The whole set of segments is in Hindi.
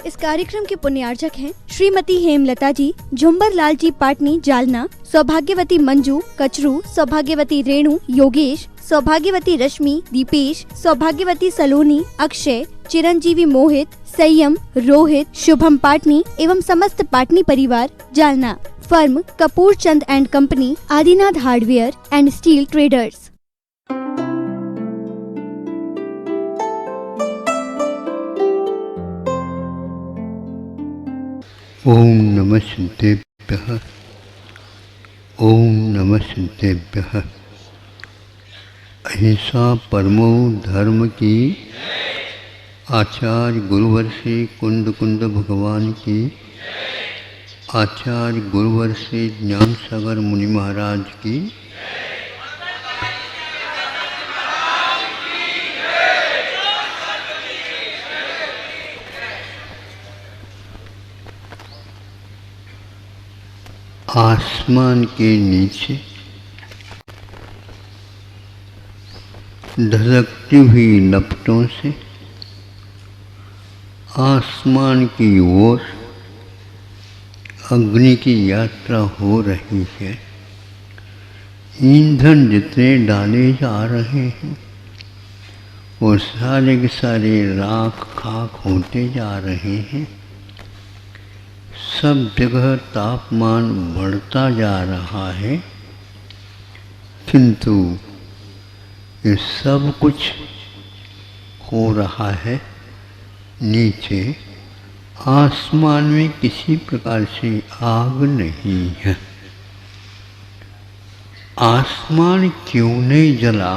इस कार्यक्रम के पुण्यार्चक हैं श्रीमती हेमलता जी, झुम्बर लाल जी पाटनी जालना, सौभाग्यवती मंजू कचरू, सौभाग्यवती रेणु योगेश, सौभाग्यवती रश्मि दीपेश, सौभाग्यवती सलोनी अक्षय, चिरंजीवी मोहित, संयम रोहित, शुभम पाटनी एवं समस्त पाटनी परिवार Jalna. Firm Kapoor Chand and company, Adinath hardware and steel traders. ओम नमः सिद्धेभ्यः। ओम नमः सिद्धेभ्यः। अहिंसा परमो धर्म की आचार्य गुरुवर से कुंद कुंद भगवान की, आचार्य गुरुवर से ज्ञान सागर मुनि महाराज की, आसमान के नीचे धधकती हुई लपटों से आसमान की ओर अग्नि की यात्रा हो रही है। ईंधन जितने डाले जा रहे हैं वो सारे के सारे राख खाक होते जा रहे हैं। सब जगह तापमान बढ़ता जा रहा है, किंतु ये सब कुछ हो रहा है नीचे। आसमान में किसी प्रकार से आग नहीं है। आसमान क्यों नहीं जला?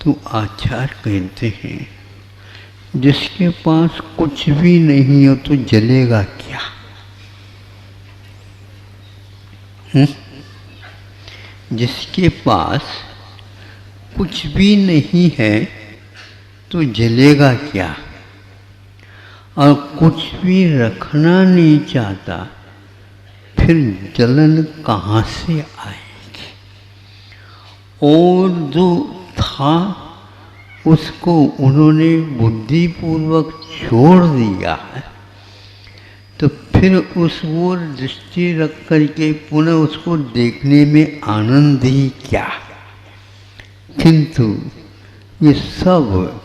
तो आचार्य कहते हैं जिसके पास कुछ भी नहीं हो तो जलेगा क्या? जिसके पास कुछ भी नहीं है तो जलेगा क्या? और कुछ भी रखना नहीं चाहता, फिर जलन कहाँ से आएगी? और जो था उसको उन्होंने बुद्धिपूर्वक छोड़ दिया है, तो फिर उस ओर दृष्टि रख करके पुनः उसको देखने में आनंद ही क्या? किंतु ये सब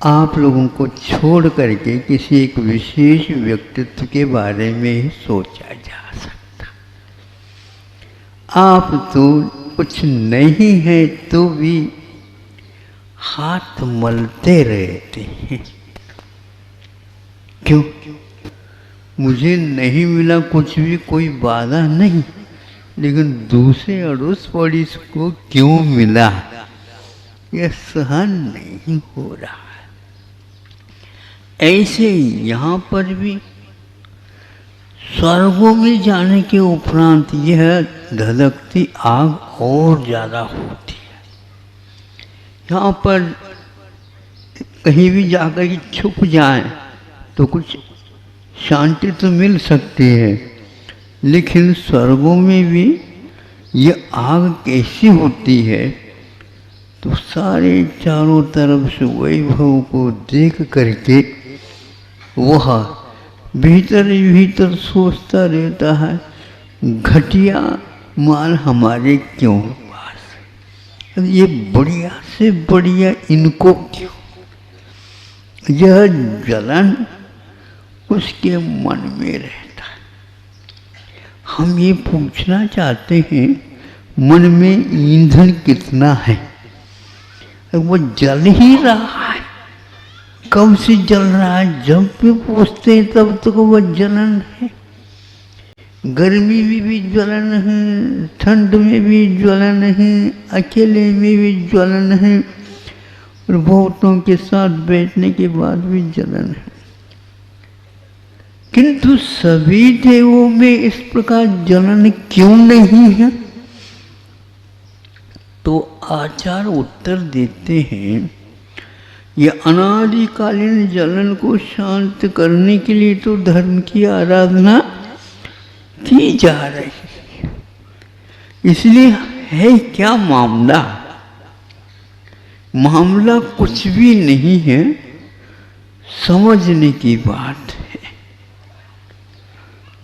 आप लोगों को छोड़ करके किसी एक विशेष व्यक्तित्व के बारे में ही सोचा जा सकता। आप तो कुछ नहीं है तो भी हाथ मलते रहते हैं। क्यों? मुझे नहीं मिला कुछ भी, कोई बाधा नहीं, लेकिन दूसरे अड़ोस पड़ोस को क्यों मिला, यह सहन नहीं हो रहा है। ऐसे यहाँ पर भी स्वर्गों में जाने के उपरांत यह धधकती आग और ज़्यादा होती है। यहाँ पर कहीं भी जाकर के छुप जाएं तो कुछ शांति तो मिल सकती है, लेकिन स्वर्गों में भी ये आग कैसी होती है? तो सारे चारों तरफ से वैभव को देख करके वह भीतर ही भीतर सोचता रहता है, घटिया माल हमारे क्यों पास, ये बढ़िया से बढ़िया इनको क्यों? यह जलन उसके मन में रहता है। हम ये पूछना चाहते हैं, मन में ईंधन कितना है? वो जल ही रहा है। कब से जल रहा है? जब भी पूछते हैं तब तक वह जलन है। गर्मी में भी ज्वलन है, ठंड में भी ज्वलन है, अकेले में भी ज्वलन है, और बहुतों के साथ बैठने के बाद भी जलन है। किंतु सभी देवों में इस प्रकार जलन क्यों नहीं है? तो आचार्य उत्तर देते हैं, यह अनादिकालीन जलन को शांत करने के लिए तो धर्म की आराधना की जा रही है। इसलिए है क्या मामला? मामला कुछ भी नहीं है, समझने की बात है।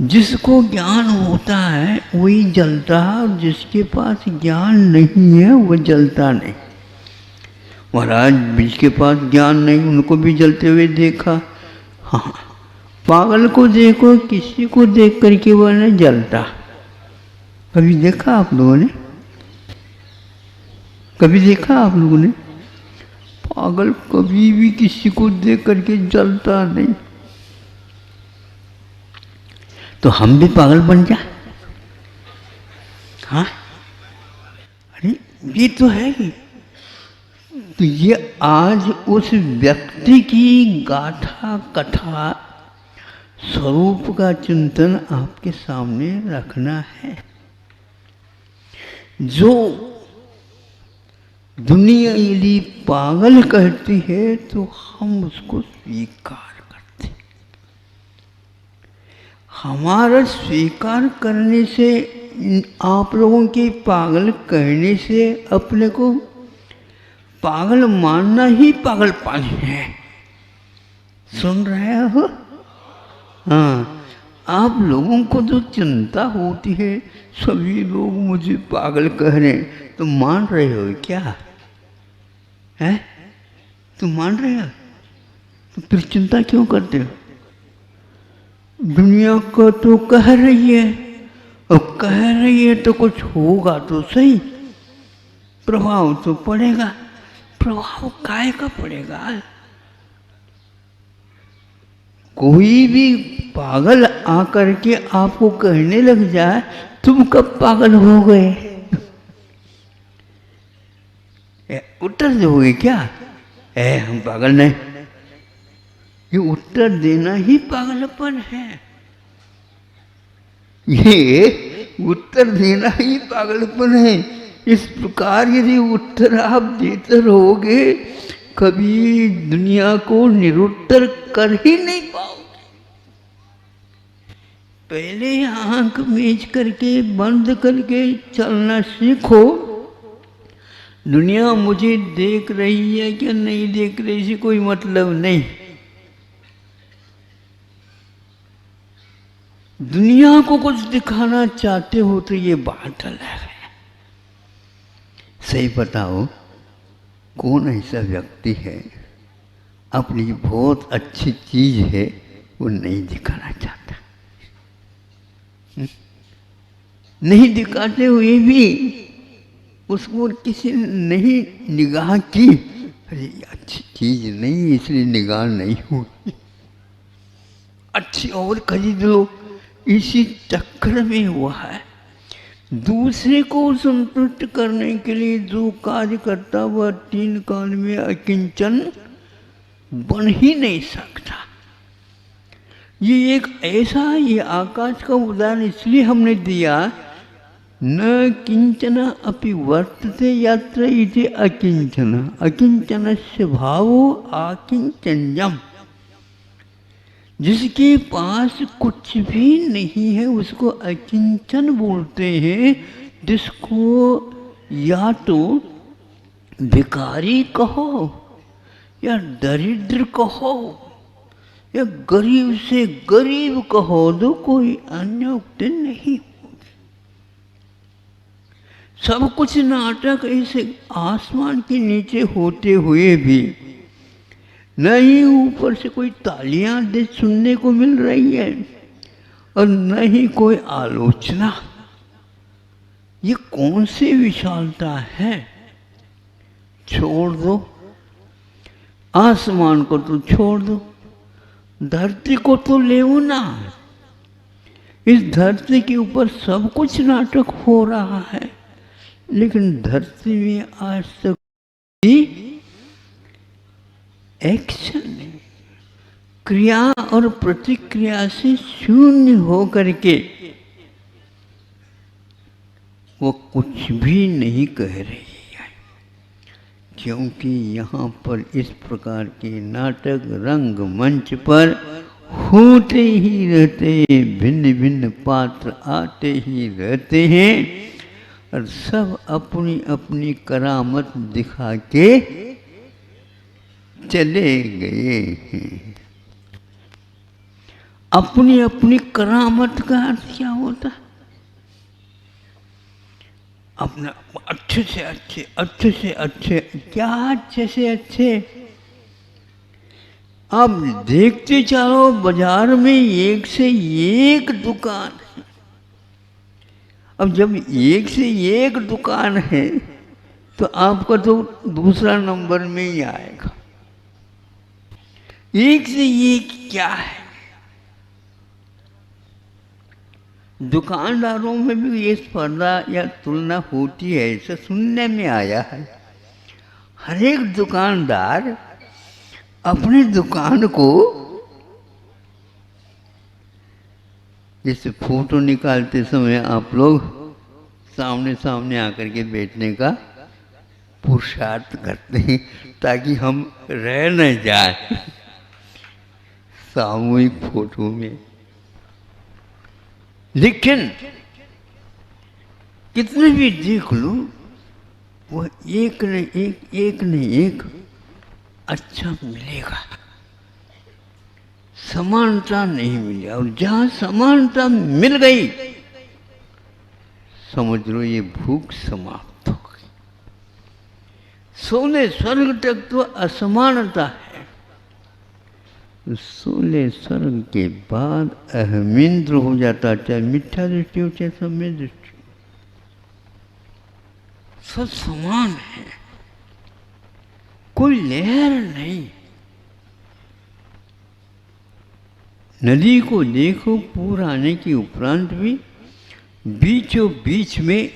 जिसको ज्ञान होता है वही जलता है, और जिसके पास ज्ञान नहीं है वो जलता नहीं। महाराज जिसके पास ज्ञान नहीं उनको भी जलते हुए देखा। हाँ, पागल को देखो, किसी को देख करके वह नहीं जलता। कभी देखा आप लोगों ने? कभी देखा आप लोगों ने? पागल कभी भी किसी को देख करके जलता नहीं। तो हम भी पागल बन जाए? हाँ, अरे ये तो है ही। तो ये आज उस व्यक्ति की गाथा कथा स्वरूप का चिंतन आपके सामने रखना है। जो दुनिया यदि पागल कहती है तो हम उसको स्वीकार करते। हमारा स्वीकार करने से, आप लोगों के पागल कहने से अपने को पागल मानना ही पागलपन है। सुन रहे हो? हाँ, आप लोगों को जो चिंता होती है सभी लोग मुझे पागल कह रहे हैं, तो मान रहे हो क्या? है? तुम मान रहे हो? तो फिर चिंता क्यों करते हो? दुनिया को तो कह रही है, और कह रही है तो कुछ होगा तो सही, प्रभाव तो पड़ेगा। प्रभाव काय का पड़ेगा? कोई भी पागल आकर के आपको कहने लग जाए तुम कब पागल हो गए, उत्तर दोगे क्या? हम पागल नहीं। ये उत्तर देना ही पागलपन है। ये उत्तर देना ही पागलपन है। इस प्रकार यदि उत्तर आप देते रहोगे कभी दुनिया को निरुत्तर कर ही नहीं पाओगे। पहले आंख मीच करके बंद करके चलना सीखो। दुनिया मुझे देख रही है कि नहीं देख रही से कोई मतलब नहीं। दुनिया को कुछ दिखाना चाहते हो तो ये बात अलग है। सही बताओ, कौन ऐसा व्यक्ति है अपनी बहुत अच्छी चीज है वो नहीं दिखाना चाहता? नहीं दिखाते हुए भी उसको किसी ने नहीं निगाह की, अरे अच्छी चीज नहीं इसलिए निगाह नहीं हुई, अच्छी और खरीद लो, इसी चक्कर में हुआ है। दूसरे को संतुष्ट करने के लिए जो कार्य करता वह तीन काल में अकिंचन बन ही नहीं सकता। ये एक ऐसा, ये आकाश का उदाहरण इसलिए हमने दिया, न किंचन अपि वर्तते यत्र इति अकिंचन, अकिंचनस्य भावो आकिंचन्यम। जिसके पास कुछ भी नहीं है उसको अकिंचन बोलते हैं। जिसको या तो भिखारी कहो या दरिद्र कहो या गरीब से गरीब कहो तो कोई अन्य उक्ति नहीं। सब कुछ नाटक ऐसे आसमान के नीचे होते हुए भी न ही ऊपर से कोई तालियां दे सुनने को मिल रही है और न ही कोई आलोचना। ये कौन सी विशालता है? छोड़ दो, आसमान को तो छोड़ दो, धरती को तो ले ना। इस धरती के ऊपर सब कुछ नाटक हो रहा है, लेकिन धरती में आज तक एक्शन, क्रिया और प्रतिक्रिया से शून्य हो करके वो कुछ भी नहीं कह रही है। क्योंकि यहाँ पर इस प्रकार के नाटक रंग मंच पर होते ही रहते हैं, भिन्न भिन्न पात्र आते ही रहते हैं और सब अपनी अपनी करामत दिखा के चले गए हैं। अपनी अपनी करामत का अर्थ क्या होता है? अपना अच्छे से अच्छे, अच्छे से अच्छे, क्या अच्छे से अच्छे? अब देखते चलो बाजार में एक से एक दुकान है। अब जब एक से एक दुकान है तो आपका तो दूसरा नंबर में ही आएगा। एक से एक क्या है? दुकानदारों में भी ये स्पर्धा या तुलना होती है, ऐसा सुनने में आया है। हर एक दुकानदार अपनी दुकान को, जैसे फोटो निकालते समय आप लोग सामने सामने आकर के बैठने का पुरुषार्थ करते हैं ताकि हम रह न जाए सामूहिक फोटो में। लेकिन कितने भी देख लो, वह एक न एक अच्छा मिलेगा, समानता नहीं मिली। और जहां समानता मिल गई समझ लो ये भूख समाप्त हो गई। सोले स्वर्ग तक तो असमानता है, सोले स्वर्ग के बाद अहमिंद्र हो जाता, चाहे मिथ्या दृष्टि हो चाहे सम्य दृष्टि, सब समान है, कोई लहर नहीं। नदी को देखो पूर आने के उपरांत भी बीचों बीच में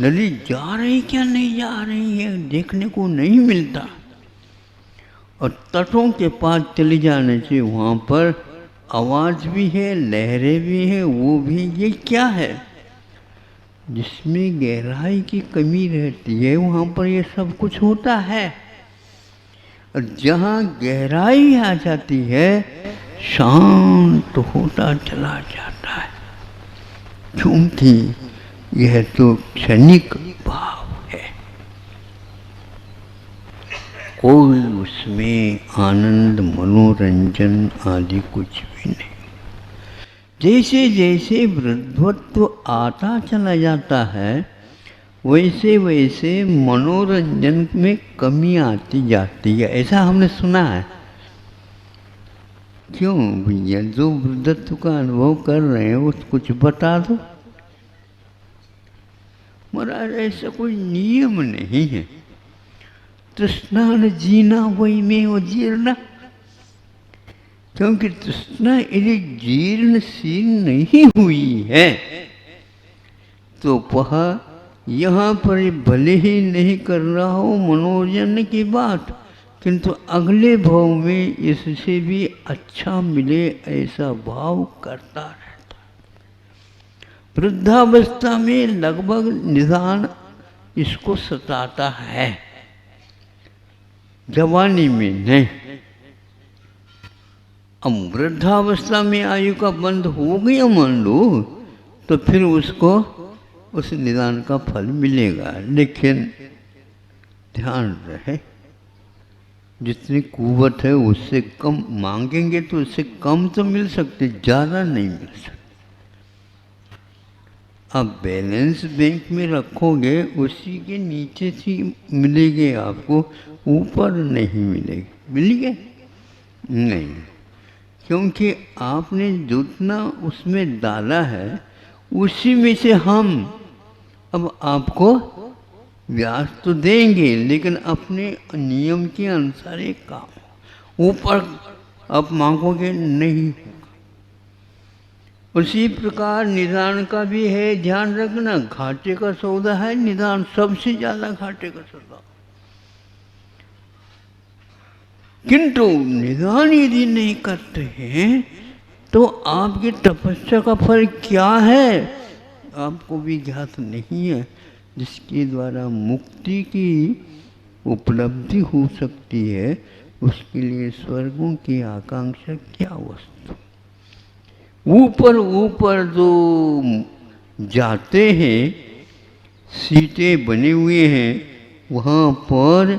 नदी जा रही क्या नहीं जा रही है देखने को नहीं मिलता। और तटों के पास चले जाने से वहाँ पर आवाज़ भी है, लहरें भी हैं, वो भी। ये क्या है? जिसमें गहराई की कमी रहती है वहाँ पर ये सब कुछ होता है। और जहाँ गहराई आ जाती है शांत होता चला जाता है, क्योंकि यह तो क्षणिक भाव है, कोई उसमें आनंद मनोरंजन आदि कुछ भी नहीं। जैसे जैसे वृद्धत्व आता चला जाता है वैसे वैसे मनोरंजन में कमी आती जाती है, ऐसा हमने सुना है। क्यों भैया, जो वृद्धत्व का अनुभव कर रहे हैं वो कुछ बता दो। महाराज ऐसा कोई नियम नहीं है, तृष्णा न जीना वही में वो जीर्णा। क्योंकि तृष्णा यदि जीर्ण शीर्ण नहीं हुई है तो वह यहाँ पर भले ही नहीं कर रहा हो मनोरंजन की बात, किंतु अगले भाव में इससे भी अच्छा मिले ऐसा भाव करता रहता। वृद्धावस्था में लगभग निदान इसको सताता है, जवानी में नहीं। अब वृद्धावस्था में आयु का बंध हो गया मान लो, तो फिर उसको उस निदान का फल मिलेगा। लेकिन ध्यान रहे, जितनी कुव्वत है उससे कम मांगेंगे तो उससे कम तो मिल सकते, ज़्यादा नहीं मिल सकते। आप बैलेंस बैंक में रखोगे उसी के नीचे से मिलेगी आपको, ऊपर नहीं मिलेगी। मिलेगी नहीं, क्योंकि आपने जितना उसमें डाला है उसी में से हम अब आपको ब्याज तो देंगे, लेकिन अपने नियम के अनुसार एक काम, ऊपर आप मांगोगे नहीं। उसी प्रकार निदान का भी है, ध्यान रखना। घाटे का सौदा है निदान, सबसे ज़्यादा घाटे का सौदा। किंतु निदान यदि नहीं करते हैं तो आपकी तपस्या का फल क्या है आपको भी ज्ञात नहीं है, जिसके द्वारा मुक्ति की उपलब्धि हो सकती है। उसके लिए स्वर्गों की आकांक्षा क्या वस्तु। ऊपर ऊपर जो जाते हैं, सीटें बने हुए हैं, वहाँ पर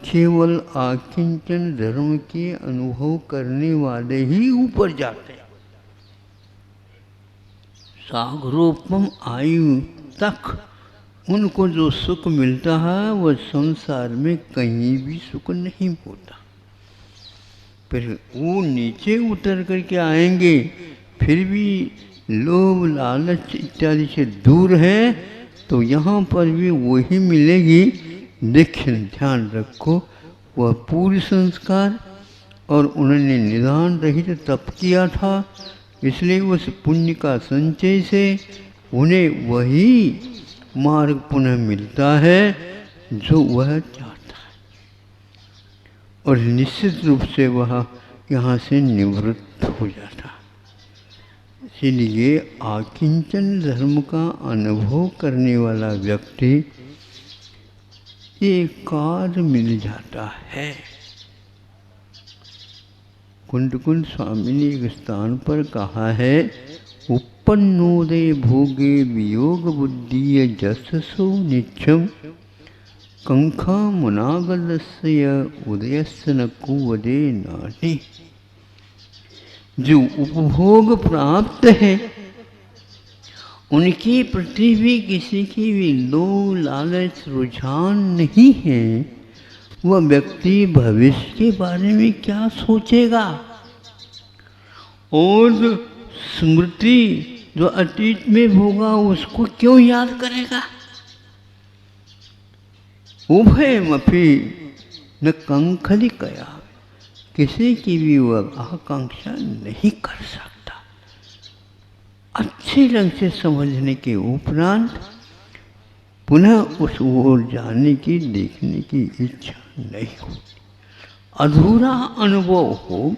केवल आकिंचन धर्म के अनुभव करने वाले ही ऊपर जाते हैं। सागरोपम आयु तक उनको जो सुख मिलता है वह संसार में कहीं भी सुख नहीं होता। फिर वो नीचे उतर करके आएंगे, फिर भी लोभ लालच इत्यादि से दूर है, तो यहाँ पर भी वही मिलेगी। लेकिन ध्यान रखो, वह पूर्ण संस्कार और उन्होंने निदान रहित तप किया था, इसलिए उस पुण्य का संचय से उन्हें वही मार्ग पुनः मिलता है जो वह चाहता है, और निश्चित रूप से वह यहाँ से निवृत्त हो जाता है। इसलिए आकिंचन धर्म का अनुभव करने वाला व्यक्ति एक कार्य मिल जाता है। कुंड स्वामी ने एक स्थान पर कहा है, उत्पन्नोदय भोगे वियोग बुद्धि जससो नित्यम कंखा मुनागलस्य उदयस्य न कुवदे नानि। जो उपभोग प्राप्त है उनके प्रति भी किसी की भी लोभ लालच रुझान नहीं है, वह व्यक्ति भविष्य के बारे में क्या सोचेगा, और स्मृति जो अतीत में होगा उसको क्यों याद करेगा। उभयमपि न कंखलिकया, किसी की भी वह आकांक्षा नहीं कर सकता। अच्छे ढंग से समझने के उपरांत पुनः उस ओर जाने की, देखने की इच्छा नहीं होती। अधूरा अनुभव हो,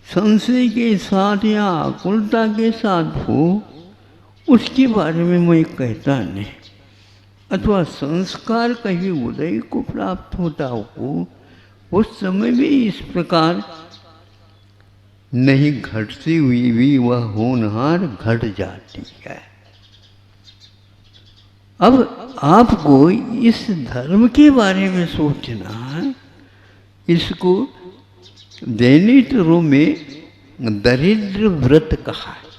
संशय के साथ या आकुलता के साथ हो, उसके बारे में मैं कहता नहीं। अथवा संस्कार कहीं उदय को प्राप्त होता हो, उस समय भी इस प्रकार नहीं घटती हुई भी वह होनहार घट जाती है। अब आपको इस धर्म के बारे में सोचना है। इसको दैनिक रूप में दरिद्र व्रत कहा है।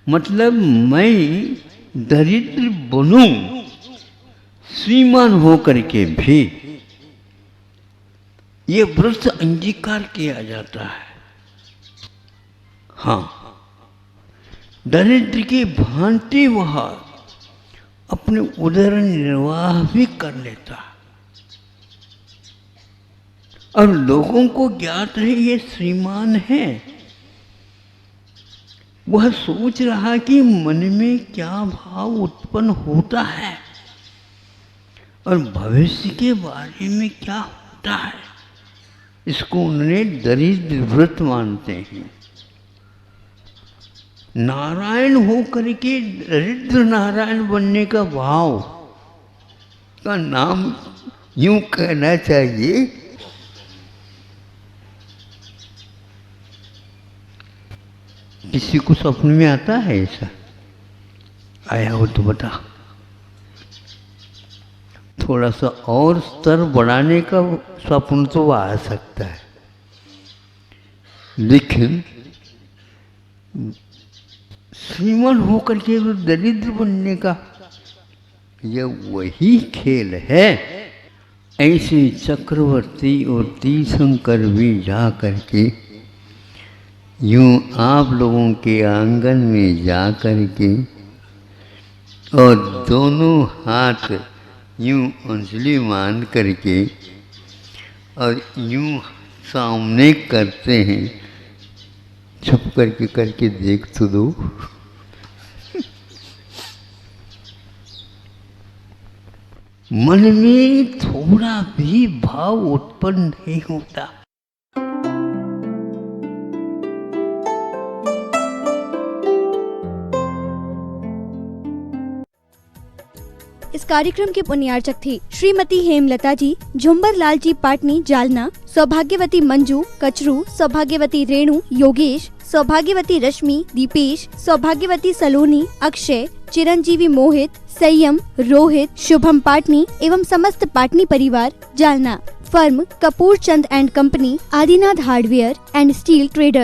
मतलब मैं दरिद्र बनूं, श्रीमान होकर के भी ये व्रत अंगीकार किया जाता है। हाँ, दरिद्र की भांति वह अपने उदर निर्वाह भी कर लेता है, और लोगों को ज्ञात है ये श्रीमान है। वह सोच रहा कि मन में क्या भाव उत्पन्न होता है और भविष्य के बारे में क्या होता है, इसको उन्होंने दरिद्र व्रत मानते हैं। नारायण होकर के दरिद्र नारायण बनने का भाव का नाम यूं कहना चाहिए, किसी को सपने में आता है ऐसा? आया हो तो बता। थोड़ा सा और स्तर बढ़ाने का स्वप्न तो आ सकता है, लेकिन श्रीमान होकर के दरिद्र बनने का यह वही खेल है। ऐसे चक्रवर्ती और तीर्थंकर भी जा करके यूं आप लोगों के आंगन में जा करके और दोनों हाथ यूं अंजलि मान करके और यूं सामने करते हैं। छुप करके देख तो दो। मन में थोड़ा भी भाव उत्पन्न नहीं होता। इस कार्यक्रम के पुण्यार्चक थे श्रीमती हेमलता जी, झुंबर लाल जी पाटनी जालना, सौभाग्यवती मंजू कचरू, सौभाग्यवती रेणु योगेश, सौभाग्यवती रश्मि दीपेश, सौभाग्यवती सलोनी अक्षय, चिरंजीवी मोहित, संयम, रोहित, शुभम पाटनी एवं समस्त पाटनी परिवार, Jalna. Firm Kapoor Chand and company, Adinath hardware and steel trader.